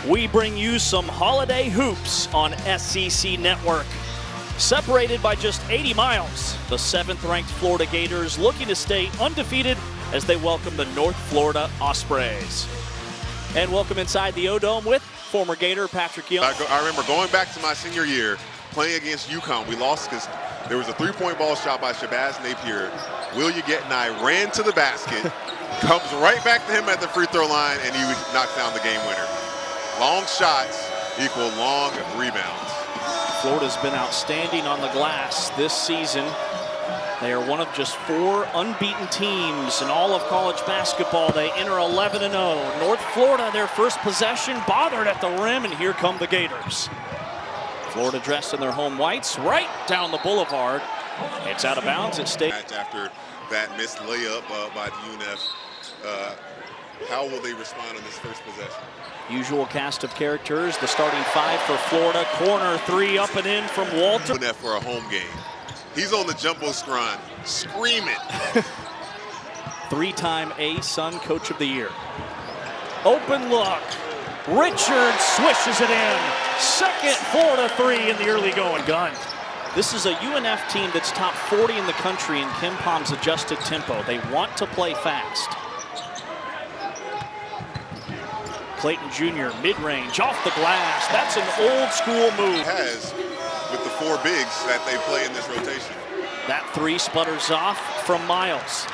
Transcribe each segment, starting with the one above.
We bring you some holiday hoops on SEC Network. Separated by just 80 miles, the 7th-ranked Florida Gators looking to stay undefeated as they welcome the North Florida Ospreys. And welcome inside the O-Dome with former Gator Patrick Young. I remember going back to my senior year, playing against UConn. We lost because there was a three-point ball shot by Shabazz Napier. Will Uget and I ran to the basket, comes right back to him at the free throw line, and he knocks down the game winner. Long shots equal long rebounds. Florida's been outstanding on the glass this season. They are one of just 4 unbeaten teams in all of college basketball. They enter 11-0. North Florida, their first possession, bothered at the rim, and here come the Gators. Florida dressed in their home whites, right down the boulevard. It's out of bounds at State. After that missed layup by the UNF, how will they respond on this first possession? Usual cast of characters. The starting 5 for Florida. Corner 3 up and in from Walter. That for a home game. He's on the jumbo screen, screaming. 3-time A-Sun Coach of the Year. Open look. Richard swishes it in. Second Florida 3 in the early going. Gun. This is a UNF team that's top 40 in the country in Ken Palm's adjusted tempo. They want to play fast. Clayton Jr. mid-range off the glass. That's an old school move. Has with the 4 bigs that they play in this rotation. That 3 sputters off from Miles.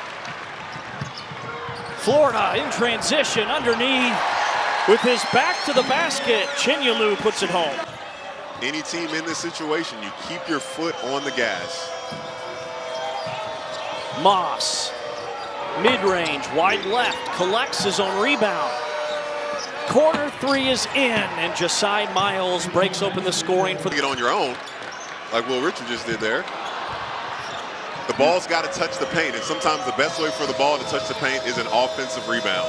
Florida in transition underneath with his back to the basket. Chinyelu puts it home. Any team in this situation, you keep your foot on the gas. Moss, mid-range, wide left, collects his own rebound. Corner 3 is in, and Josiah Miles breaks open the scoring for Get on your own, like Will Richard just did there. The ball's got to touch the paint, and sometimes the best way for the ball to touch the paint is an offensive rebound.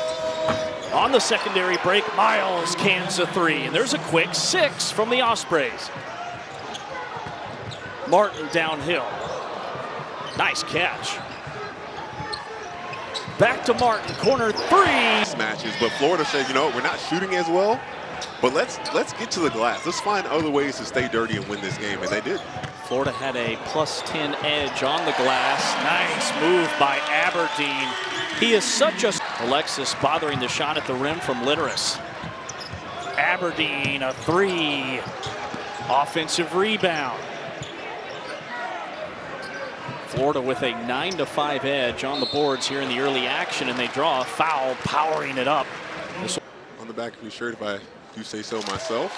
On the secondary break, Miles cans a 3, and there's a quick 6 from the Ospreys. Martin downhill. Nice catch. Back to Martin, corner 3. Matches, but Florida says, you know, we're not shooting as well, but let's get to the glass. Let's find other ways to stay dirty and win this game, and they did. Florida had a +10 edge on the glass. Nice move by Aberdeen. He is such a... Alexis bothering the shot at the rim from Litteris. Aberdeen, a 3. Offensive rebound. Florida with a 9-5 edge on the boards here in the early action, and they draw a foul, powering it up. On the back of your shirt, if I do say so myself.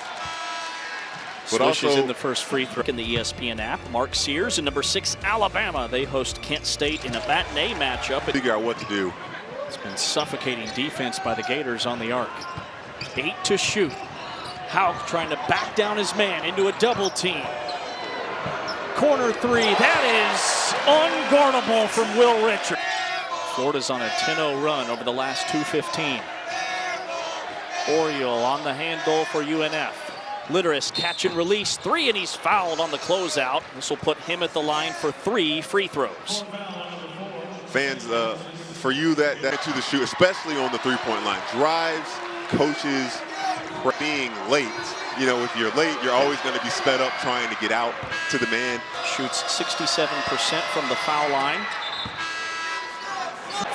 But also in the first free throw in the ESPN app. Mark Sears and number 6 Alabama. They host Kent State in a matinee matchup. Figure out what to do. It's been suffocating defense by the Gators on the arc. 8 to shoot. Houck trying to back down his man into a double team. Corner 3, that is unguardable from Will Richard. Florida's on a 10-0 run over the last 2:15. Oriole on the handle for UNF. Litteris catch and release 3, and he's fouled on the closeout. This will put him at the line for 3 free throws. Fans, for you that to the shoot, especially on the three-point line, drives, coaches, being late. You know, if you're late, you're always going to be sped up trying to get out to the man. Shoots 67% from the foul line.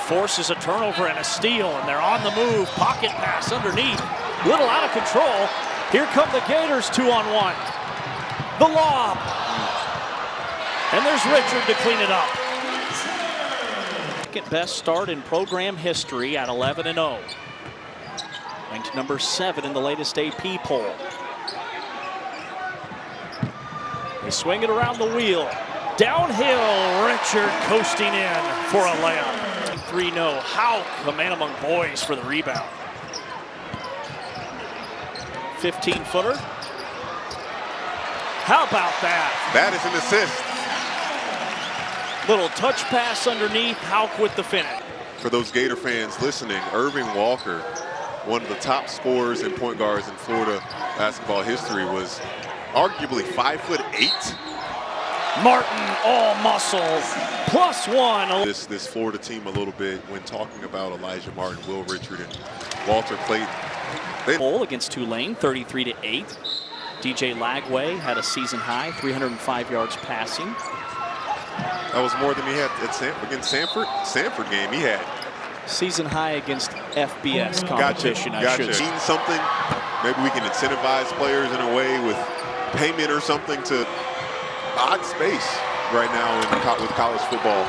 Forces a turnover and a steal, and they're on the move. Pocket pass underneath. Little out of control. Here come the Gators 2-on-1. The lob. And there's Richard to clean it up. Second best start in program history at 11-0. Ranked number 7 in the latest AP poll. They swing it around the wheel. Downhill, Richard coasting in for a layup. 3-0. Houck, a man among boys for the rebound. 15-footer. How about that? That is an assist. Little touch pass underneath, Houck with the finish. For those Gator fans listening, Irving Walker, one of the top scorers and point guards in Florida basketball history, was arguably 5'8". Martin, all muscle, +1. This Florida team a little bit when talking about Elijah Martin, Will Richard, and Walter Clayton. Bowl against Tulane, 33-8. DJ Lagway had a season high, 305 yards passing. That was more than he had against Sanford. Sanford game he had. Season high against FBS competition, gotcha. I should say. Mean something. Maybe we can incentivize players in a way with payment or something to odd space right now with college football.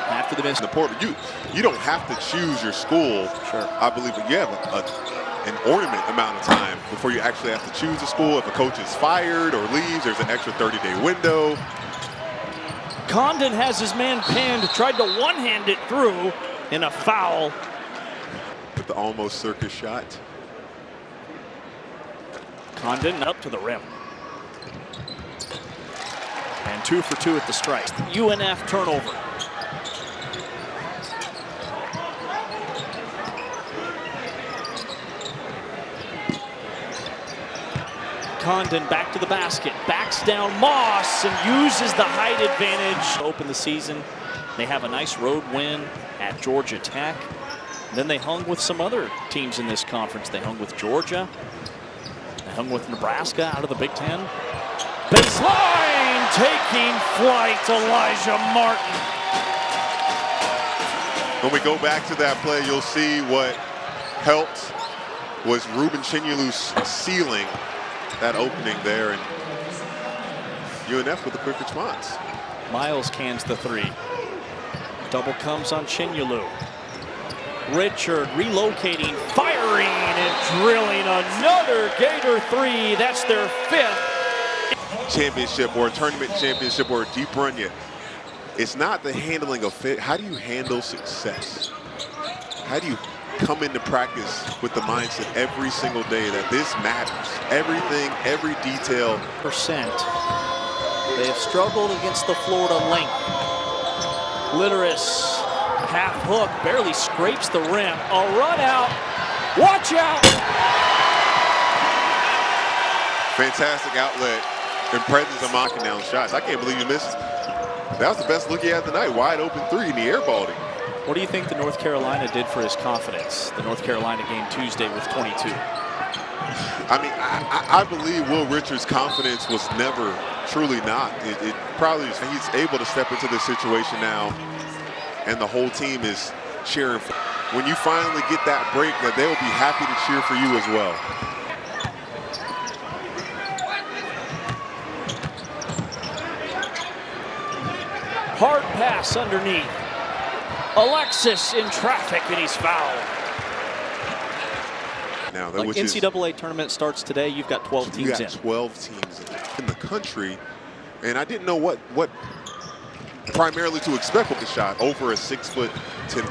After the miss, the portal, you don't have to choose your school. Sure. I believe, but you have an ornament amount of time before you actually have to choose a school. If a coach is fired or leaves, there's an extra 30-day window. Condon has his man pinned, tried to one-hand it through in a foul. With the almost circus shot. Condon up to the rim. And 2 for 2 at the strike. UNF turnover. Condon back to the basket, backs down Moss and uses the height advantage to open the season. They have a nice road win at Georgia Tech. Then they hung with some other teams in this conference. They hung with Georgia. They hung with Nebraska out of the Big Ten. Baseline, taking flight, Elijah Martin. When we go back to that play, you'll see what helped was Ruben Chinyulu's ceiling that opening there, and UNF with a quick response. Miles cans the three. Double comes on Chinyulu. Richard relocating, firing, and drilling another Gator three. That's their 5th championship or a tournament championship or a deep run yet. It's not the handling of fit. How do you handle success? How do you come into practice with the mindset every single day that this matters? Everything, every detail. They have struggled against the Florida length. Litteris, half hook, barely scrapes the rim. A run out. Watch out! Fantastic outlet and presence of knocking down shots. I can't believe you missed. That was the best look he had tonight. Wide open three and he airballed it. What do you think the North Carolina did for his confidence? The North Carolina game Tuesday with 22. I mean, I believe Will Richards' confidence was never truly not. It probably is. He's able to step into this situation now, and the whole team is cheering. When you finally get that break, that they will be happy to cheer for you as well. Hard pass underneath. Alexis in traffic, and he's fouled. Now, that like NCAA tournament starts today, you've got 12 teams in. You got 12 teams in the country, and I didn't know what primarily to expect with the shot over a 6'10"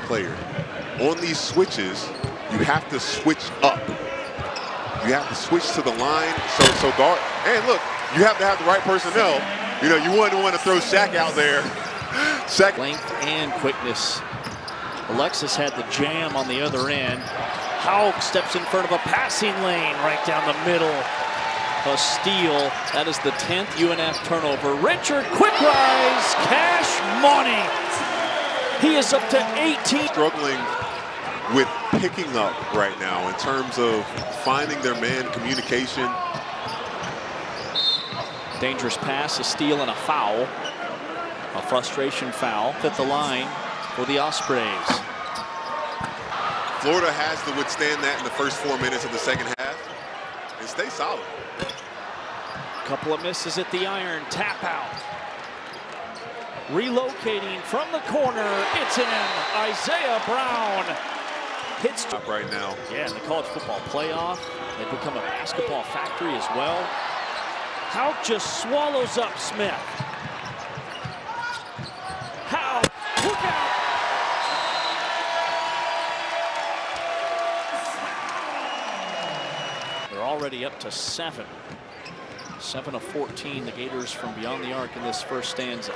player. On these switches, you have to switch up. You have to switch to the line, so guard. And look, you have to have the right personnel. You know, you wouldn't want to throw Shaq out there. Shaq. Length and quickness. Alexis had the jam on the other end. Hauk steps in front of a passing lane right down the middle. A steal. That is the 10th UNF turnover. Richard, quick rise, cash money. He is up to 18. Struggling with picking up right now in terms of finding their man communication. Dangerous pass, a steal, and a foul. A frustration foul at the line for the Ospreys. Florida has to withstand that in the first 4 minutes of the second half and stay solid. Couple of misses at the iron, tap out. Relocating from the corner, it's in. Isaiah Brown hits right now. Yeah, in the college football playoff, they've become a basketball factory as well. Hauk just swallows up Smith. Hauk, look out! They're already up to 7. 7 of 14, the Gators from beyond the arc in this first stanza.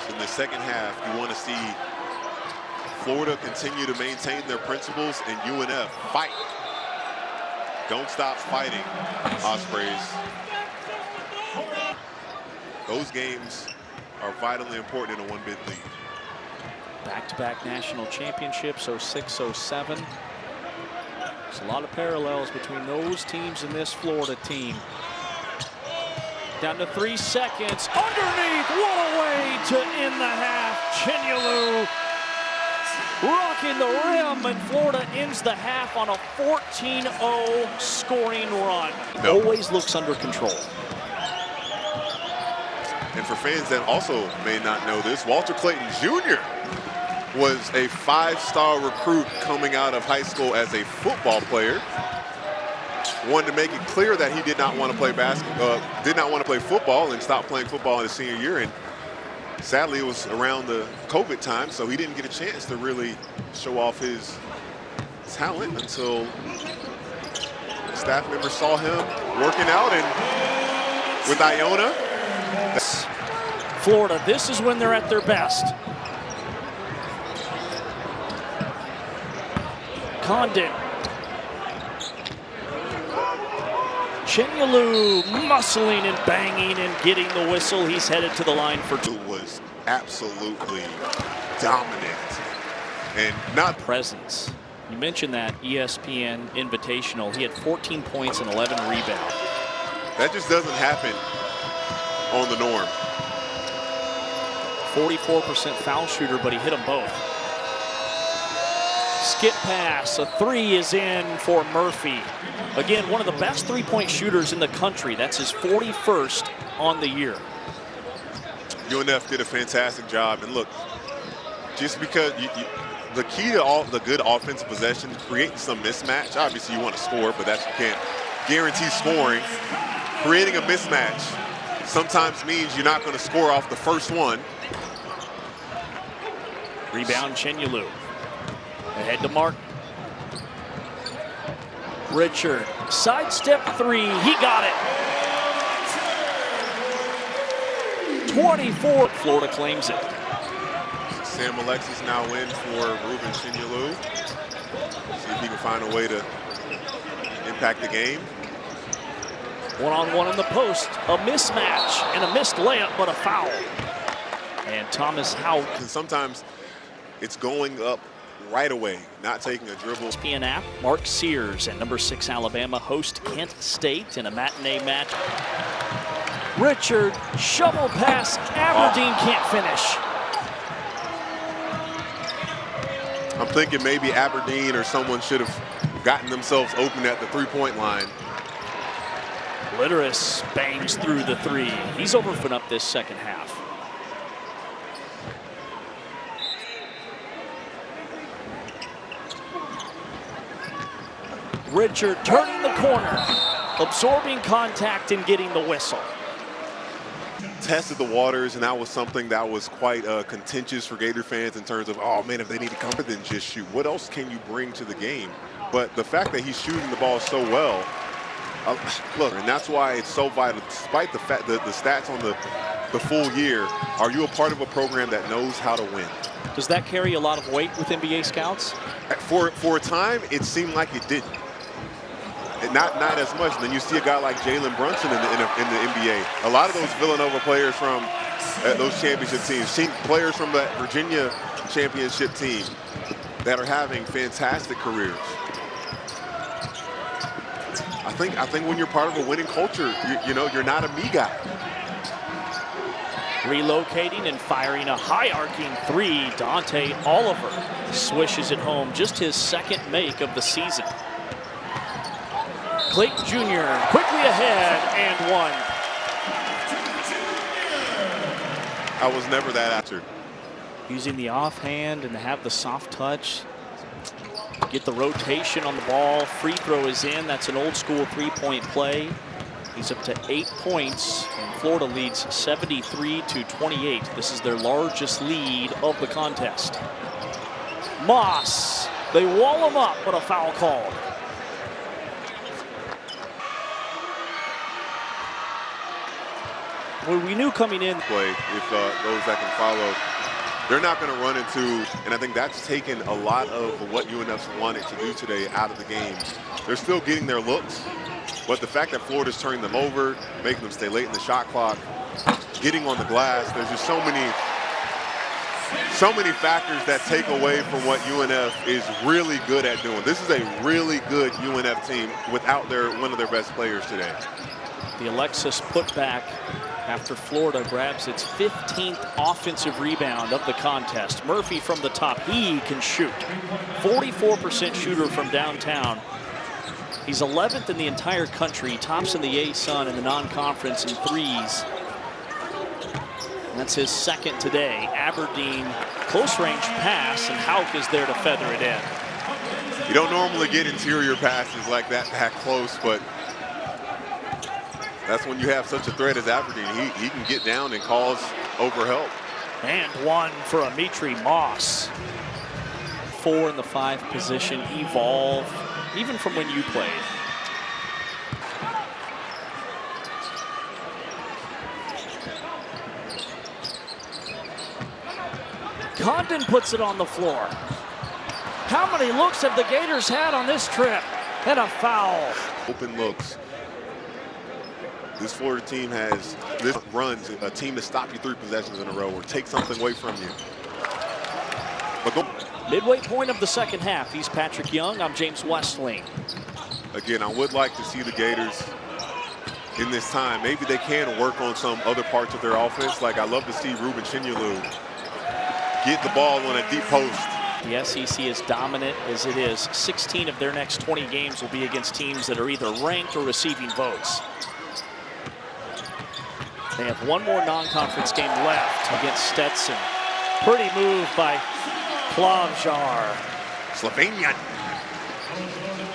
In the second half, you want to see Florida continue to maintain their principles and UNF fight. Don't stop fighting, Ospreys. Those games are vitally important in a one-bid league. Back-to-back national championships, 06, 07. There's a lot of parallels between those teams and this Florida team. Down to 3 seconds. Underneath. What a way to end the half. Chinyelu rocking the rim, and Florida ends the half on a 14-0 scoring run. Always looks under control. And for fans that also may not know this, Walter Clayton Jr. was a 5-star recruit coming out of high school as a football player. Wanted to make it clear that he did not want to play football, and stopped playing football in his senior year. And sadly, it was around the COVID time, so he didn't get a chance to really show off his talent until staff members saw him working out and with Iona. Florida, this is when they're at their best. Condon. Chinyelu muscling and banging and getting the whistle. He's headed to the line for two. It was absolutely dominant and not presence. You mentioned that ESPN Invitational. He had 14 points and 11 rebounds. That just doesn't happen on the norm. 44% foul shooter, but he hit them both. Skip pass, a 3 is in for Murphy. Again, one of the best three-point shooters in the country. That's his 41st on the year. UNF did a fantastic job. And look, just because the key to all the good offensive possession is creating some mismatch. Obviously, you want to score, but you can't guarantee scoring. Creating a mismatch sometimes means you're not going to score off the first one. Rebound, Chinyelu. Ahead to Mark. Richard, sidestep 3, he got it. 24, Florida claims it. Sam Alexis now in for Ruben Chinyelu. See if he can find a way to impact the game. One-on-one in the post, a mismatch and a missed layup, but a foul. And Thomas Houck. And sometimes it's going up right away, not taking a dribble. ESPN app, Mark Sears and number 6 Alabama host Kent State in a matinee match. Richard, shovel pass, Aberdeen can't finish. I'm thinking maybe Aberdeen or someone should have gotten themselves open at the three-point line. Litteris bangs through the 3. He's opened up this second half. Richard turning the corner, absorbing contact and getting the whistle. Tested the waters, and that was something that was quite contentious for Gator fans in terms of, oh man, if they need to come than just shoot, what else can you bring to the game? But the fact that he's shooting the ball so well, look, and that's why it's so vital. Despite the fact that the stats on the full year, are you a part of a program that knows how to win? Does that carry a lot of weight with NBA scouts? For a time, it seemed like it didn't. Not as much. And then you see a guy like Jalen Brunson in the NBA. A lot of those Villanova players from those championship teams, players from that Virginia championship team that are having fantastic careers. I think when you're part of a winning culture, you're not a me guy. Relocating and firing a high arcing 3, Dante Oliver swishes it home, just his second make of the season. Clayton Jr. quickly ahead and 1. I was never that after. Using the offhand and to have the soft touch. Get the rotation on the ball. Free throw is in. That's an old school 3-point play. He's up to 8 points, and Florida leads 73-28. This is their largest lead of the contest. Moss, they wall him up, but a foul called. Well, we knew coming in. Play if those that can follow, they're not going to run into, and I think that's taken a lot of what UNF's wanted to do today out of the game. They're still getting their looks, but the fact that Florida's turning them over, making them stay late in the shot clock, getting on the glass, there's just so many so many factors that take away from what UNF is really good at doing. This is a really good UNF team without one of their best players today. The Alexis putback after Florida grabs its 15th offensive rebound of the contest. Murphy from the top, he can shoot. 44% shooter from downtown. He's 11th in the entire country, tops in the ASUN in the non-conference in threes. That's his second today. Aberdeen, close range pass, and Hauk is there to feather it in. You don't normally get interior passes like that close, but that's when you have such a threat as Aberdeen. He can get down and cause overhelp. And one for Amitri Moss. 4 in the 5 position, evolve, even from when you played. Condon puts it on the floor. How many looks have the Gators had on this trip? And a foul. Open looks. This Florida team runs a team to stop you 3 possessions in a row or take something away from you. But go. Midway point of the second half. He's Patrick Young. I'm James Westling. Again, I would like to see the Gators in this time. Maybe they can work on some other parts of their offense. Like I love to see Ruben Chinyelu get the ball on a deep post. The SEC is dominant as it is. 16 of their next 20 games will be against teams that are either ranked or receiving votes. They have one more non-conference game left against Stetson. Pretty move by Klavjar.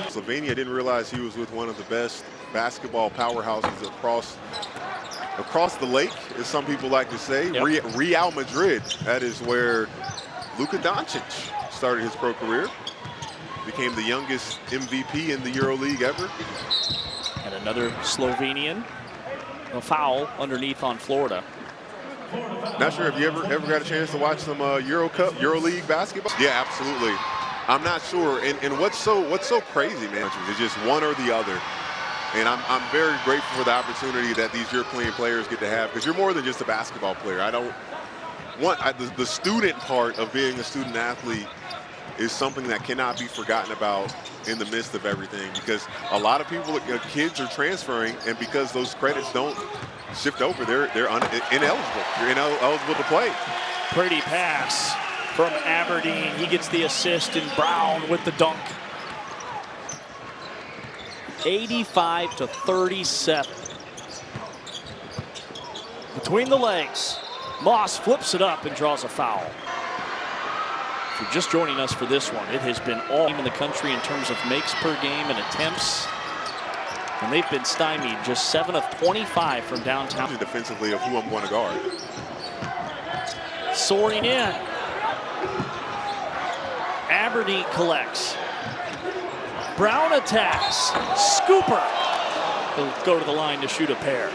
Slovenia didn't realize he was with one of the best basketball powerhouses across the lake, as some people like to say. Yep. Real Madrid. That is where Luka Doncic started his pro career. Became the youngest MVP in the EuroLeague ever. And another Slovenian. A foul underneath on Florida. Not sure if you ever got a chance to watch some EuroLeague basketball. Yeah, absolutely. I'm not sure. And what's so crazy, man, is just one or the other. And I'm very grateful for the opportunity that these European players get to have, because you're more than just a basketball player. I don't want the student part of being a student athlete is something that cannot be forgotten about in the midst of everything, because a lot of people, kids are transferring, and because those credits don't shift over, they're ineligible. You're ineligible to play. Pretty pass from Aberdeen. He gets the assist, and Brown with the dunk. 85-37. Between the legs, Moss flips it up and draws a foul. If you're just joining us for this one, it has been all in the country in terms of makes per game and attempts. And they've been stymied, just 7 of 25 from downtown. Defensively of who I'm going to guard. Soaring in. Aberdeen collects. Brown attacks. Scooper. He'll go to the line to shoot a pair.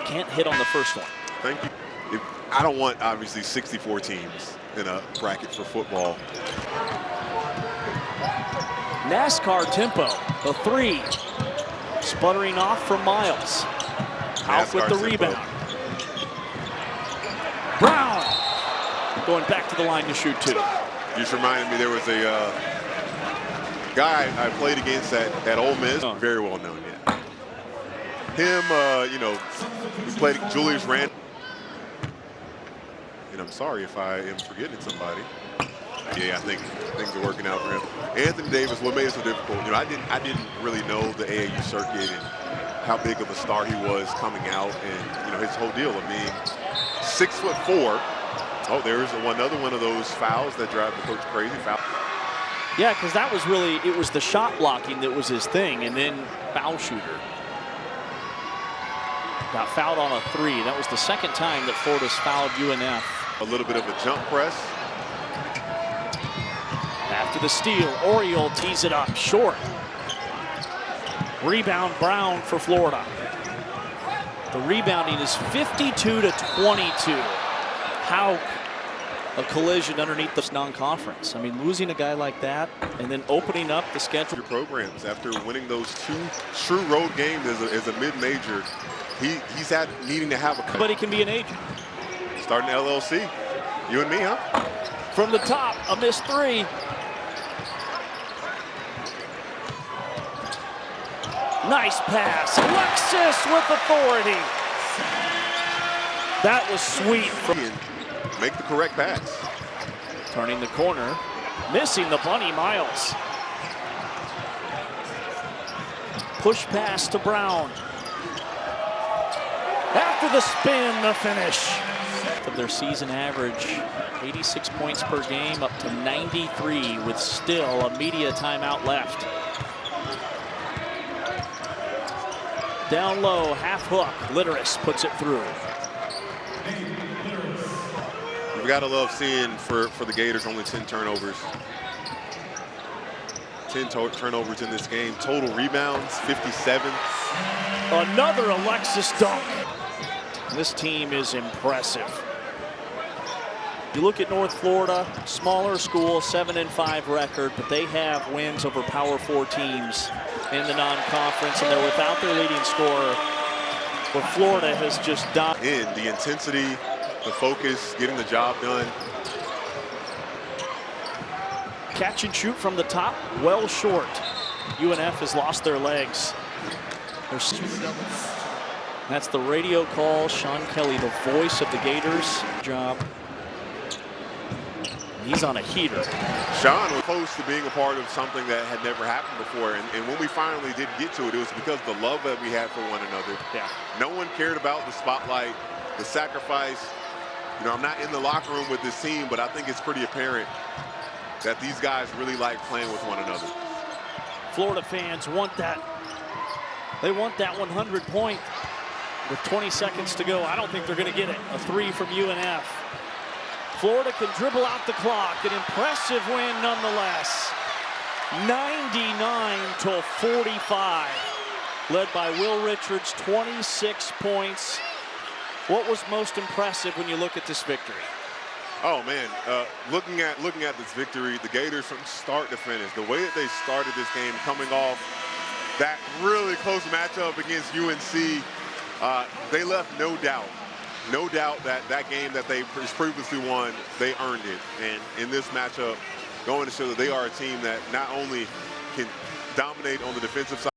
Can't hit on the first one. Thank you. I don't want, obviously, 64 teams in a bracket for football. NASCAR tempo, the 3. Sputtering off from Miles. Out with the rebound. Brown going back to the line to shoot 2. You just reminded me, there was a guy I played against at Ole Miss, very well known yet. Him, we played Julius Randle. And I'm sorry if I am forgetting somebody. Yeah, I think things are working out for him. Anthony Davis, what made it so difficult? I didn't really know the AAU circuit and how big of a star he was coming out, and his whole deal of being 6'4". Oh, there's another one of those fouls that drive the coach crazy. Foul. Yeah, because that was really, it was the shot blocking that was his thing, and then foul shooter. Got fouled on a 3. That was the second time that Florida's fouled UNF. A little bit of a jump press. After the steal, Oriole tees it up short. Rebound Brown for Florida. The rebounding is 52-22. Hauk, a collision underneath this non-conference. I mean, losing a guy like that and then opening up the schedule. Your programs after winning those 2 true road games as a mid-major, he's needing to have a. But he can be an agent. Starting LLC. You and me, huh? From the top, a missed three. Nice pass. Alexis with authority. That was sweet. Make the correct pass. Turning the corner, missing the bunny. Miles. Push pass to Brown. After the spin, the finish. Of their season average, 86 points per game, up to 93 with still a media timeout left. Down low, half hook, Litteris puts it through. We've got to love seeing for the Gators only 10 turnovers. 10 turnovers in this game. Total rebounds, 57. Another Alexis dunk. This team is impressive. You look at North Florida, smaller school, 7-5 record, but they have wins over Power 4 teams in the non-conference, and they're without their leading scorer. But Florida has just done. In the intensity, the focus, getting the job done. Catch and shoot from the top, well short. UNF has lost their legs. That's the radio call. Sean Kelly, the voice of the Gators. Job. He's on a heater. Sean was close to being a part of something that had never happened before. And when we finally did get to it, it was because of the love that we had for one another. Yeah. No one cared about the spotlight, the sacrifice. You know, I'm not in the locker room with this team, but I think it's pretty apparent that these guys really like playing with one another. Florida fans want that. They want that 100 point with 20 seconds to go. I don't think they're going to get it. A three from UNF. Florida can dribble out the clock. An impressive win nonetheless. 99-45. Led by Will Richards, 26 points. What was most impressive when you look at this victory? Oh man, looking at this victory, the Gators from start to finish, the way that they started this game, coming off that really close matchup against UNC, they left no doubt that game that they previously won, they earned it. And in this matchup, going to show that they are a team that not only can dominate on the defensive side,